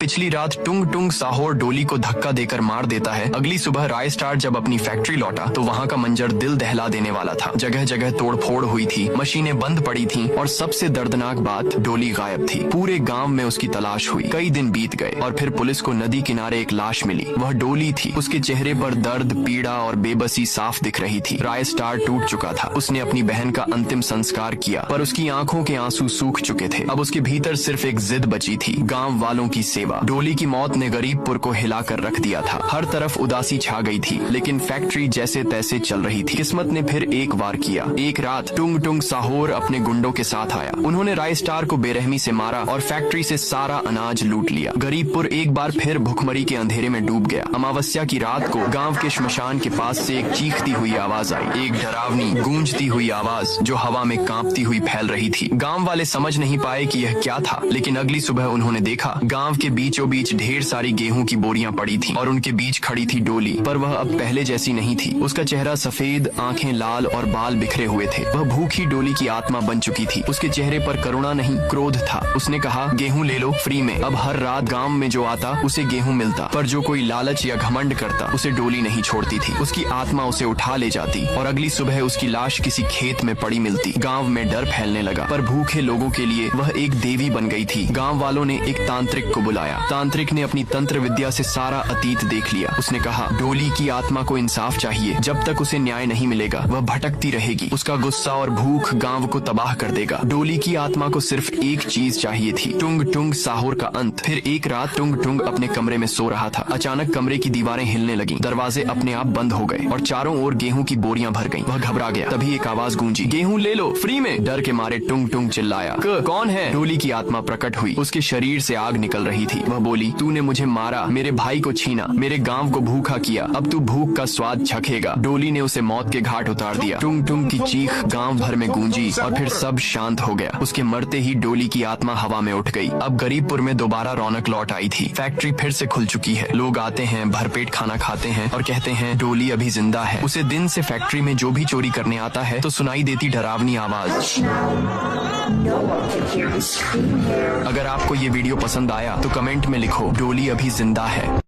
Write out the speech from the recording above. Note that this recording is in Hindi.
पिछली रात टुंग टुंग साहोर डोली को धक्का देकर मार देता है। अगली सुबह राय स्टार जब अपनी फैक्ट्री लौटा तो वहाँ का मंजर दिल दहला देने वाला था। जगह जगह तोड़फोड़ हुई थी, मशीनें बंद पड़ी थीं और सबसे दर्दनाक बात, डोली गायब थी। पूरे गांव में उसकी तलाश हुई। कई दिन बीत गए और फिर पुलिस को नदी किनारे एक लाश मिली। वह डोली थी। उसके चेहरे पर दर्द, पीड़ा और बेबसी साफ दिख रही थी। राय स्टार टूट चुका था। उसने अपनी बहन का अंतिम संस्कार किया पर उसकी आंखों के आंसू सूख चुके थे। अब उसके भीतर सिर्फ एक जिद बची थी, गांव वालों की सेवा। डोली की मौत ने गरीबपुर को हिलाकर रख दिया था। हर तरफ उदासी छा गई थी, लेकिन फैक्ट्री जैसे तैसे चल रही थी। किस्मत ने फिर एक वार किया। एक रात टुंग टुंग साहोर अपने गुंडों के साथ आया। उन्होंने राय स्टार को बेरहमी से मारा और फैक्ट्री से सारा अनाज लूट लिया। गरीबपुर एक बार फिर भुखमरी के अंधेरे में डूब गया। अमावस्या की रात को गांव के श्मशान के पास से एक चीखती हुई आवाज आई, एक डरावनी गूंजती हुई आवाज जो हवा में कांपती हुई फैल रही थी। गांव वाले समझ नहीं पाए कि यह क्या था, लेकिन अगली सुबह उन्होंने देखा गांव के बीचों बीच ढेर सारी गेहूं की बोरियां पड़ी थीं और उनके बीच खड़ी थी डोली। पर वह अब पहले जैसी नहीं थी। उसका चेहरा सफेद, आंखें लाल और बाल बिखरे हुए थे। वह भूखी डोली की आत्मा बन चुकी थी। उसके चेहरे पर करुणा नहीं, क्रोध था। उसने कहा, गेहूं ले लो फ्री में। अब हर रात गांव में जो आता उसे गेहूं मिलता, पर जो कोई लालच या घमंड करता उसे डोली नहीं छोड़ती थी। उसकी आत्मा उसे उठा ले जाती और अगली सुबह उसकी लाश किसी खेत में पड़ी मिलती। गाँव में डर फैलने लगा, पर भूखे लोगों के लिए वह एक देवी बन गई थी। गाँव वालों ने एक तांत्रिक को बुलाया। तांत्रिक ने अपनी तंत्र विद्या से सारा अतीत देख लिया। उसने कहा, डोली की आत्मा को इंसाफ चाहिए। जब तक उसे न्याय नहीं मिलेगा वह भटकती रहेगी। उसका गुस्सा और भूख गांव को तबाह कर देगा। डोली की आत्मा को सिर्फ एक चीज चाहिए थी, टुंग टुंग साहोर का अंत। फिर एक रात टुंग टुंग अपने कमरे में सो रहा था। अचानक कमरे की दीवारें हिलने लगी, दरवाजे अपने आप बंद हो गए और चारों ओर गेहूं की बोरियां भर गईं। वह घबरा गया। तभी एक आवाज गूंजी, गेहूं ले लो फ्री में। डर के मारे टुंग टुंग चिल्लाया, कौन है? डोली की आत्मा प्रकट हुई। उसके शरीर से आग निकल रही थी। वह बोली, तूने मुझे मारा, मेरे भाई को छीना, मेरे गांव को भूखा किया, अब तू भूख का स्वाद चखेगा। डोली ने उसे मौत के घाट उतार दिया। टुंग टुंग की चीख गांव भर में गूंजी और फिर सब शांत हो गया। उसके मरते ही डोली की आत्मा हवा में उठ गई। अब गरीबपुर में दोबारा रौनक लौट आई थी। फैक्ट्री फिर से खुल चुकी है। लोग आते हैं, भरपेट खाना खाते हैं और कहते हैं, डोली अभी जिंदा है। उसे दिन से फैक्ट्री में जो भी चोरी करने आता है तो सुनाई देती डरावनी आवाज। अगर आपको ये वीडियो पसंद आया तो कमेंट में लिखो, डोली अभी जिंदा है।